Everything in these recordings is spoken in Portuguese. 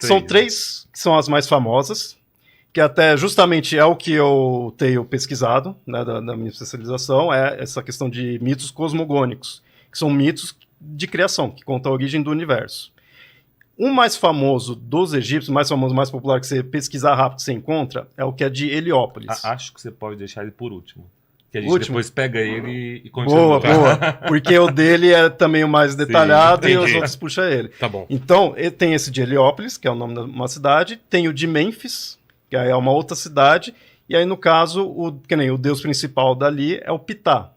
São três que são as mais famosas, que até justamente é o que eu tenho pesquisado, né, da minha especialização, é essa questão de mitos cosmogônicos, que são mitos de criação, que contam a origem do universo. O mais famoso dos egípcios, mais famoso, mais popular, que você pesquisar rápido você encontra, é o que é de Heliópolis. Acho que você pode deixar ele por último. Que a gente depois pega ele e Boa, continua. boa. Porque o dele é também o mais detalhado. Sim, e os outros puxam ele. Tá bom. Então, tem esse de Heliópolis, que é o nome de uma cidade. Tem o de Mênfis, que é uma outra cidade. E aí, no caso, que nem o deus principal dali é o Ptah.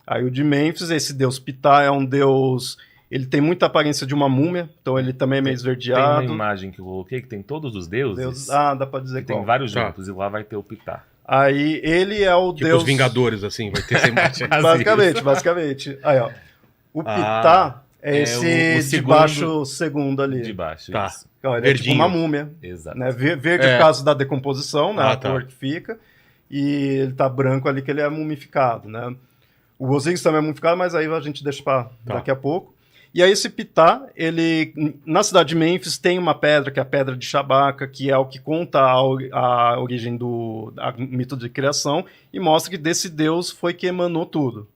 Aí o de Mênfis, esse deus Ptah é um deus... Ele tem muita aparência de uma múmia, então ele também é meio esverdeado. Tem uma imagem que eu coloquei que tem todos os deuses. Dá pra dizer que tem vários juntos, e lá vai ter o Ptah. Aí ele é o tipo deus... os Vingadores, assim, vai ter essa imagem. basicamente. Aí, ó. O Ptah é esse de baixo segundo ali. De baixo, tá. Isso. Ó, ele é tipo uma múmia. Exato. Né? Verde por causa da decomposição, né? A cor que fica. E ele tá branco ali que ele é mumificado, né? O Osíris também é mumificado, mas aí a gente deixa pra daqui a pouco. E aí esse Ptah, ele, na cidade de Mênfis, tem uma pedra, que é a Pedra de Shabaca, que é o que conta a origem do mito de criação, e mostra que desse deus foi que emanou tudo.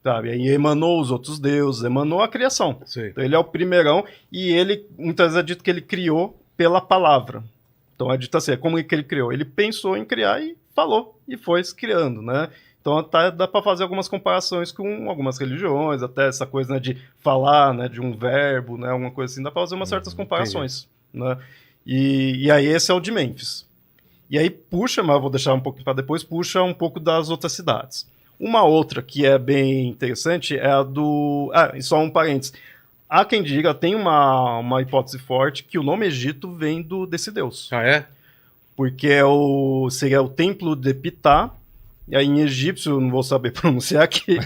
Sabe? Aí emanou os outros deuses, emanou a criação. Sim. Então ele é o primeirão, e ele, muitas vezes é dito que ele criou pela palavra. Então é dito assim, como que ele criou? Ele pensou em criar e falou, e foi se criando, né? Então dá para fazer algumas comparações com algumas religiões, até essa coisa, né, de falar, né, de um verbo, né, alguma coisa assim, dá para fazer umas certas comparações. Né? E aí esse é o de Mênfis. E aí puxa, mas eu vou deixar um pouco para depois, puxa um pouco das outras cidades. Uma outra que é bem interessante é a do... e só um parênteses. Há quem diga, tem uma hipótese forte, que o nome Egito vem desse deus. Ah, é? Porque seria o templo de Ptah. E aí em egípcio, não vou saber pronunciar aqui,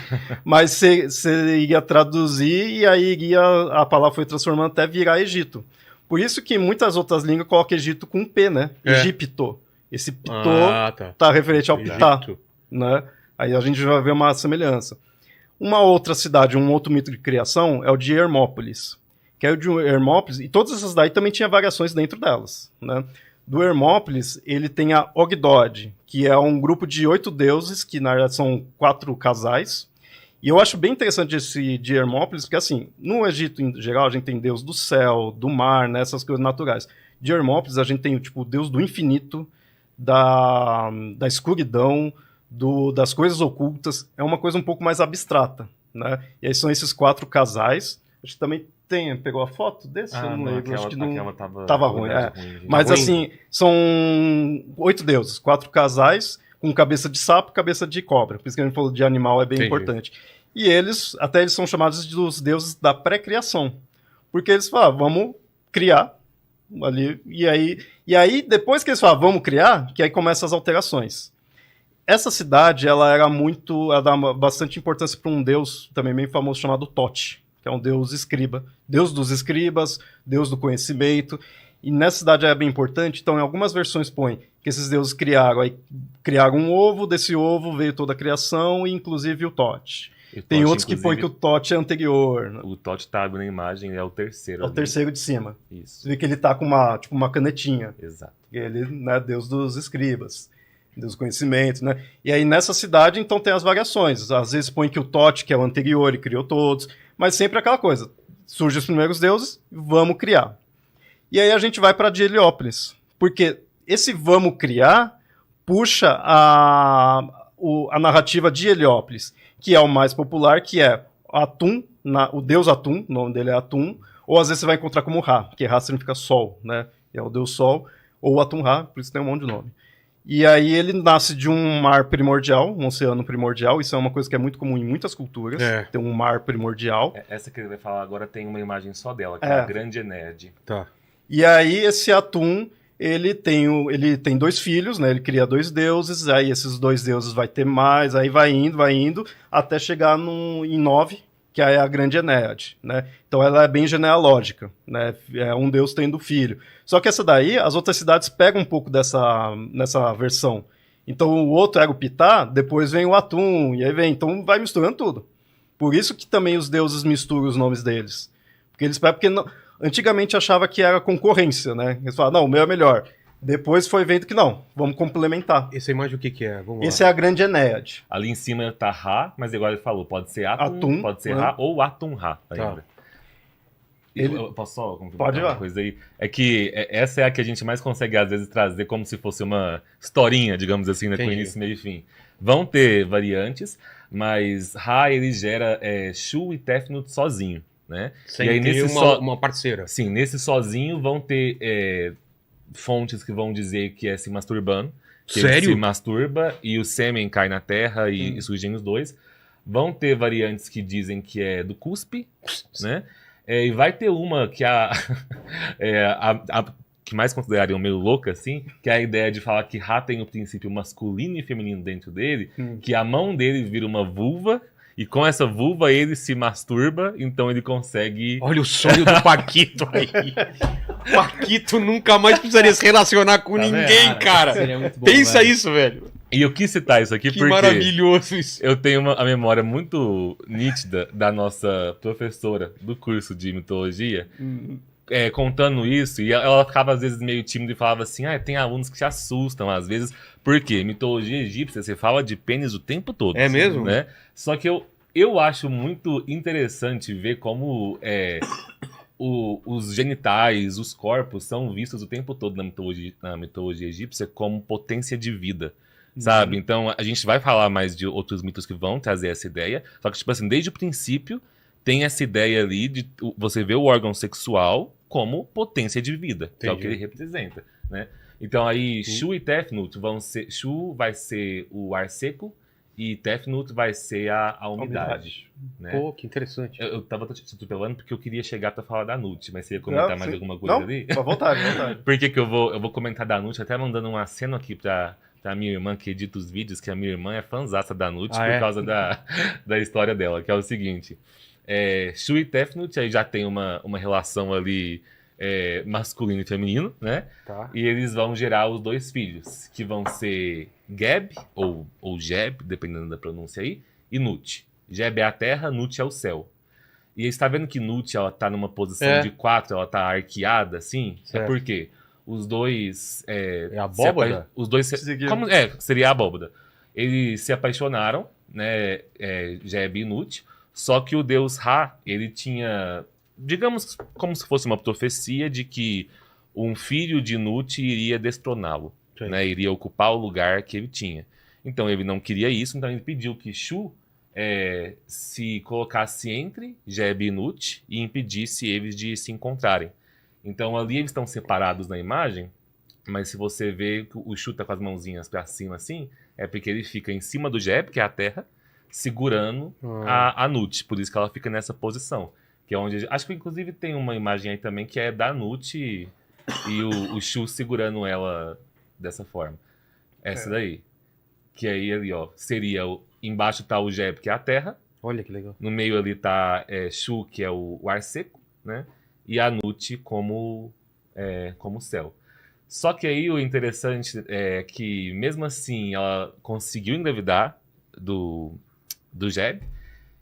mas você iria traduzir e aí a palavra foi transformando até virar Egito. Por isso que muitas outras línguas colocam Egito com P, né? Egipto. Esse Ptah tá referente ao Ptah, né? Aí a gente vai ver uma semelhança. Uma outra cidade, um outro mito de criação é o de Hermópolis. Que é o de Hermópolis, e todas essas daí também tinha variações dentro delas, né? Do Hermópolis, ele tem a Ogdod, que é um grupo de 8 deuses, que na verdade são 4 casais. E eu acho bem interessante esse de Hermópolis, porque assim, no Egito em geral a gente tem deus do céu, do mar, né, essas coisas naturais. De Hermópolis a gente tem o deus do infinito, da escuridão, das coisas ocultas. É uma coisa um pouco mais abstrata, né? E aí são esses 4 casais. Acho que também pegou a foto desse? Eu não lembro. Acho que não tava ruim. Mas assim, são 8 deuses, 4 casais, com cabeça de sapo e cabeça de cobra. Por isso que a gente falou de animal, é bem importante. E eles são chamados dos deuses da pré-criação. Porque eles falam, vamos criar ali. E aí, depois que eles falam, vamos criar, que aí começam as alterações. Essa cidade, ela dá bastante importância para um deus também bem famoso chamado Tote, que é um deus escriba, deus dos escribas, deus do conhecimento, e nessa cidade é bem importante, então em algumas versões põe que esses deuses criaram um ovo, desse ovo veio toda a criação, e inclusive o Tote. Tem outros que põem que o Tote é anterior. O Tote tá na imagem, é o terceiro. É o terceiro de cima. Isso. Você vê que ele tá com uma canetinha. Exato. Ele, né, deus dos escribas. Deus do conhecimento, né? E aí nessa cidade, então, tem as variações. Às vezes põe que o Tote, que é o anterior, e criou todos, mas sempre aquela coisa. Surgem os primeiros deuses, vamos criar. E aí a gente vai para Heliópolis, porque esse vamos criar puxa a narrativa de Heliópolis, que é o mais popular, que é Atum, o deus Atum, o nome dele é Atum, ou às vezes você vai encontrar como Ra, que Ra significa sol, né? É o deus sol, ou Atum-Ra, por isso tem um monte de nome. E aí ele nasce de um mar primordial, um oceano primordial. Isso é uma coisa que é muito comum em muitas culturas. Tem um mar primordial. Essa que ele vai falar agora tem uma imagem só dela, que é a Grande Enéade. Tá. E aí esse Atum, ele tem 2 filhos, né? Ele cria 2 deuses, aí esses 2 deuses vai ter mais, aí vai indo, até chegar em 9, que é a Grande Enéade, né? Então ela é bem genealógica, né? É um deus tendo filho. Só que essa daí, as outras cidades pegam um pouco nessa versão. Então o outro era o Ptah, depois vem o Atum, e aí então vai misturando tudo. Por isso que também os deuses misturam os nomes deles. Porque eles pegam, Antigamente achava que era concorrência, né? Eles falavam, não, o meu é melhor. Depois foi vendo que não, vamos complementar. Essa imagem o que que é? Vamos Esse lá. é a grande Enéade. Ali em cima tá Ra, mas igual ele falou, pode ser Atum, Atum, pode ser né? Ra ou Atum-Ra Tá. ainda. Eu posso só complementar Pode ir lá. uma coisa aí? É que essa é a que a gente mais consegue, às vezes, trazer como se fosse uma historinha, digamos assim, né, com Entendi. início, meio e fim. Vão ter variantes, mas Ra, ele gera Shu e Tefnut sozinho, né? Sem e aí, ter nesse uma parceira. Sim, nesse sozinho vão ter fontes que vão dizer que é se masturbando, que ele Sério? se masturba e o sêmen cai na terra e surgem os dois. Vão ter variantes que dizem que é do cuspe, né? E vai ter uma que a que mais considerariam meio louca, assim, que é a ideia de falar que Ra tem o princípio masculino e feminino dentro dele, que a mão dele vira uma vulva, e com essa vulva ele se masturba, então ele consegue... Olha o sonho do Paquito aí. Paquito nunca mais precisaria se relacionar com Tá ninguém, vendo? cara. Seria muito bom, Pensa velho. isso, velho. E eu quis citar isso aqui Que porque maravilhoso isso. eu tenho a memória muito nítida da nossa professora do curso de mitologia, contando isso, e ela ficava às vezes meio tímida e falava assim, tem alunos que se assustam às vezes, porque mitologia egípcia, você fala de pênis o tempo todo. É mesmo? Né? Só que eu acho muito interessante ver como os genitais, os corpos são vistos o tempo todo na mitologia egípcia como potência de vida. Sabe? Então, a gente vai falar mais de outros mitos que vão trazer essa ideia. Só que, tipo assim, desde o princípio, tem essa ideia ali de você ver o órgão sexual como potência de vida, que é o que Entendi. ele representa, né? Então, aí, Shu e Tefnut vão ser... Shu vai ser o ar seco e Tefnut vai ser a umidade. Né? Pô, que interessante. Eu tava te atropelando porque eu queria chegar pra falar da Nut, mas você ia comentar mais sim. alguma coisa Não, ali? à vontade, à vontade. Por que que eu vou comentar da Nut, até mandando um aceno aqui pra minha irmã que edita os vídeos, que a minha irmã é fãzaça da Nut Ah, por é? causa da história dela, que é o seguinte. Shu e Tefnut aí já tem uma relação ali masculino e feminino, né? Tá. E eles vão gerar os dois filhos, que vão ser Geb, ou Jeb, dependendo da pronúncia aí, e Nut. Geb é a terra, Nut é o céu. E aí, você tá vendo que Nut, ela tá numa posição de 4, ela tá arqueada, assim? Certo. É porque os dois... É abóbada? Os dois... Seguiram. Seria a abóbada. Eles se apaixonaram, né? Geb e Nut. Só que o deus Ra, ele tinha... Digamos como se fosse uma profecia de que um filho de Nut iria destroná-lo. Sim. Né? Iria ocupar o lugar que ele tinha. Então ele não queria isso, então ele pediu que Shu se colocasse entre Geb e Nut e impedisse eles de se encontrarem. Então ali eles estão separados na imagem, mas se você vê que o Shu tá com as mãozinhas para cima assim, é porque ele fica em cima do Geb, que é a terra, segurando a Nut, por isso que ela fica nessa posição. Que é onde. Acho que inclusive tem uma imagem aí também que é da Nut e o Shu segurando ela dessa forma. Essa daí. Que aí ali, ó, seria embaixo tá o Geb, que é a terra. Olha que legal. No meio ali tá Shu, que é o ar seco, né? E a Nut como céu. Só que aí o interessante é que, mesmo assim, ela conseguiu engravidar do Geb.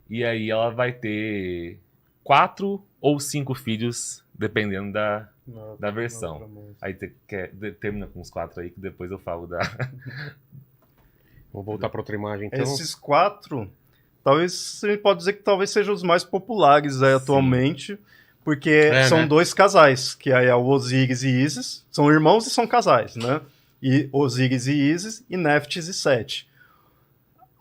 E aí ela vai ter 4 ou 5 filhos, dependendo da versão. Aí termina com os 4 aí, que depois eu falo da... Vou voltar para outra imagem, então. Esses 4, talvez você pode dizer que talvez sejam os mais populares aí atualmente, porque são 2 casais, que aí é o Osíris e Ísis, são irmãos e são casais, né? E Osíris e Ísis, e Néftis e Sete.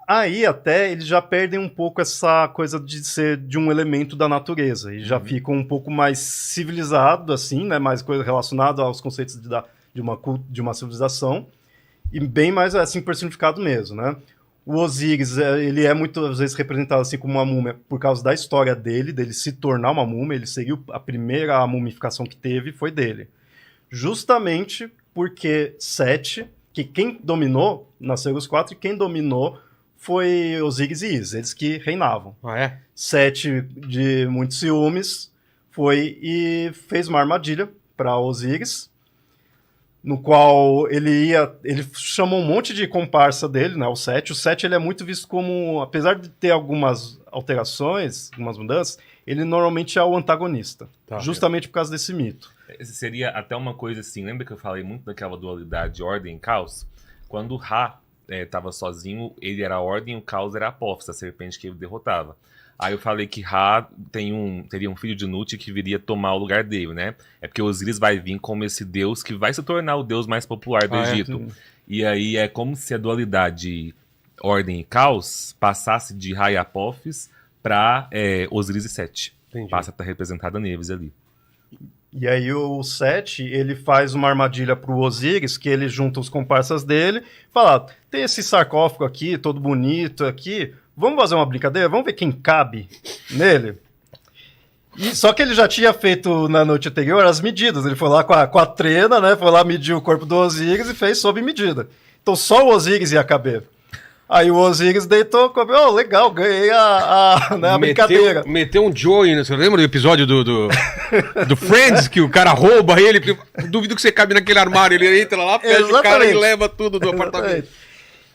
Aí até eles já perdem um pouco essa coisa de ser de um elemento da natureza, e já ficam um pouco mais civilizado, assim, né? Mais coisa relacionada aos conceitos de uma civilização, e bem mais assim personificado mesmo, né? O Osíris, ele é muitas vezes representado assim como uma múmia por causa da história dele se tornar uma múmia. Ele seguiu a primeira mumificação que teve foi dele, justamente porque Sete, que quem dominou, nasceram os 4, e quem dominou foi Osíris e Ísis, eles que reinavam. Ah, é? Sete, de muitos ciúmes, foi e fez uma armadilha para Osíris, no qual ele chamou um monte de comparsa dele, né, o Sete. O Sete, ele é muito visto como, apesar de ter algumas alterações, algumas mudanças, ele normalmente é o antagonista. Tá. Justamente por causa desse mito. Seria até uma coisa assim, lembra que eu falei muito daquela dualidade ordem e caos? Quando o Ra estava sozinho, ele era a ordem e o caos era a Apophis, a serpente que ele derrotava. Aí eu falei que Ra teria um filho de Nut que viria tomar o lugar dele, né? É porque Osíris vai vir como esse deus que vai se tornar o deus mais popular do Egito. E aí é como se a dualidade ordem e caos passasse de Ra e Apophis para Osíris e Sete. Entendi. Passa a estar representada neles ali. E aí o Sete, ele faz uma armadilha pro Osíris, que ele junta os comparsas dele, fala, tem esse sarcófago aqui, todo bonito aqui, vamos fazer uma brincadeira? Vamos ver quem cabe nele? E, só que ele já tinha feito na noite anterior as medidas, ele foi lá com a trena, né, foi lá medir o corpo do Osíris e fez sob medida. Então só o Osíris ia caber. Aí o Osíris deitou, comeu, legal, ganhei a brincadeira. Meteu um Joey, né? Você lembra do episódio do Friends, que o cara rouba ele? Duvido que você cabe naquele armário, ele entra lá, fecha o cara e leva tudo do apartamento.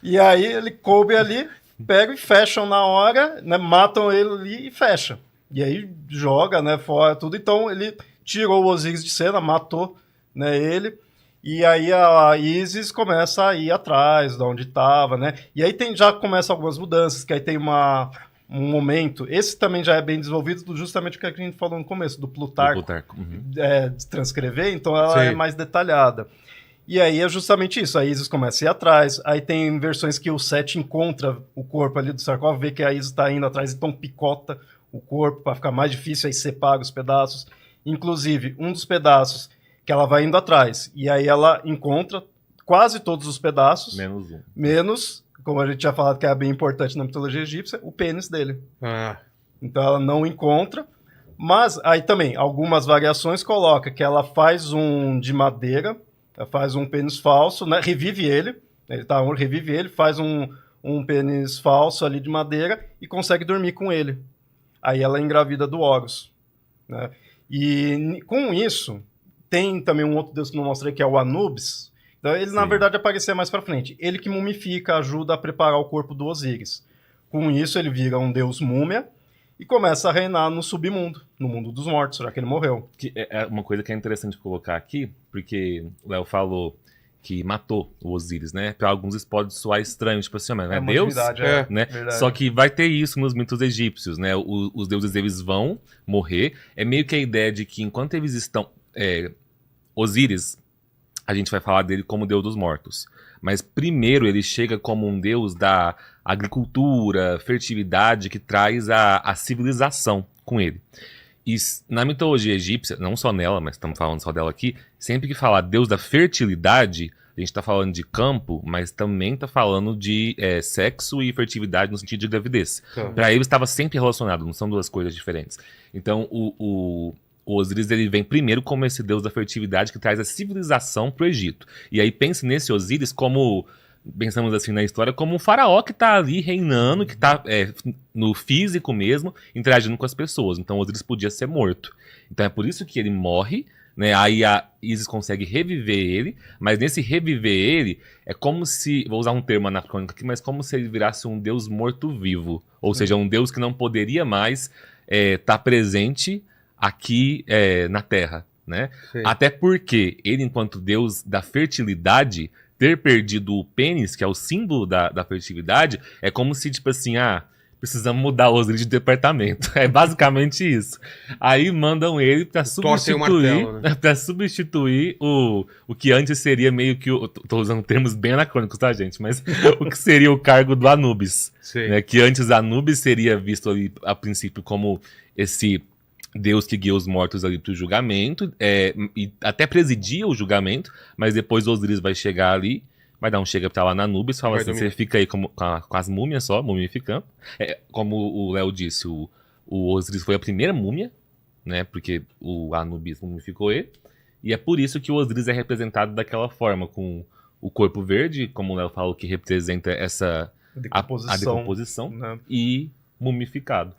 E aí ele coube ali, pega e fecham na hora, né, matam ele ali e fecha. E aí joga, né, fora tudo. Então ele tirou o Osíris de cena, matou, né, ele. E aí a Isis começa a ir atrás de onde estava, né? E aí já começam algumas mudanças, que aí tem um momento... Esse também já é bem desenvolvido, justamente o que a gente falou no começo, do Plutarco. Uhum. De transcrever, então ela é mais detalhada. E aí é justamente isso, a Isis começa a ir atrás, aí tem versões que o Sete encontra o corpo ali do sarcófago, vê que a Isis está indo atrás, então picota o corpo para ficar mais difícil, aí separa os pedaços. Inclusive, um dos pedaços... que ela vai indo atrás. E aí ela encontra quase todos os pedaços. Menos um. Menos, como a gente tinha falado que é bem importante na mitologia egípcia, o pênis dele. Então ela não encontra. Mas aí também, algumas variações coloca que ela faz um de madeira, ela faz um pênis falso, né? Revive ele, revive ele, faz um pênis falso ali de madeira e consegue dormir com ele. Aí ela é engravida do Horus, né? E com isso... Tem também um outro deus que não mostrei, que é o Anubis. Então, ele, na verdade, aparecer mais pra frente. Ele que mumifica, ajuda a preparar o corpo do Osíris. Com isso, ele vira um deus múmia e começa a reinar no submundo, no mundo dos mortos, já que ele morreu. Que é uma coisa que é interessante colocar aqui, porque o Léo falou que matou o Osíris, né? Para alguns isso pode soar estranho, tipo assim, mas não é Deus? Né? Só que vai ter isso nos mitos egípcios, né? Os deuses, eles vão morrer. É meio que a ideia de que enquanto eles estão... Osíris, a gente vai falar dele como deus dos mortos. Mas primeiro ele chega como um deus da agricultura, fertilidade, que traz a civilização com ele. E na mitologia egípcia, não só nela, mas estamos falando só dela aqui, sempre que falar deus da fertilidade, a gente está falando de campo, mas também está falando de sexo e fertilidade no sentido de gravidez. Para ele estava sempre relacionado, não são duas coisas diferentes. Então o Osíris, ele vem primeiro como esse deus da fertilidade que traz a civilização para o Egito. E aí pense nesse Osíris como, pensamos assim na história, como um faraó que está ali reinando, que está no físico mesmo, interagindo com as pessoas. Então Osíris podia ser morto. Então é por isso que ele morre, né? Aí a Isis consegue reviver ele, mas nesse reviver ele, é como se, vou usar um termo anacrônico aqui, mas como se ele virasse um deus morto-vivo. Ou seja, um deus que não poderia mais estar presente aqui na Terra, né? Até porque ele, enquanto deus da fertilidade, ter perdido o pênis, que é o símbolo da fertilidade, é como se, tipo assim, precisamos mudar o Osíris de departamento. É basicamente isso. Aí mandam ele para substituir, para substituir o que antes seria meio que tô usando termos bem anacrônicos, tá, gente? Mas o que seria o cargo do Anubis, né? Que antes Anubis seria visto ali a princípio como esse Deus que guia os mortos ali para o julgamento, e até presidia o julgamento, mas depois Osíris vai chegar ali, vai dar um chega pra lá na Anubis, fala assim, você fica aí com as múmias só, mumificando. Como o Léo disse, o Osíris foi a primeira múmia, né, porque o Anubis mumificou ele, e é por isso que o Osíris é representado daquela forma, com o corpo verde, como o Léo falou, que representa a decomposição, né? E mumificado.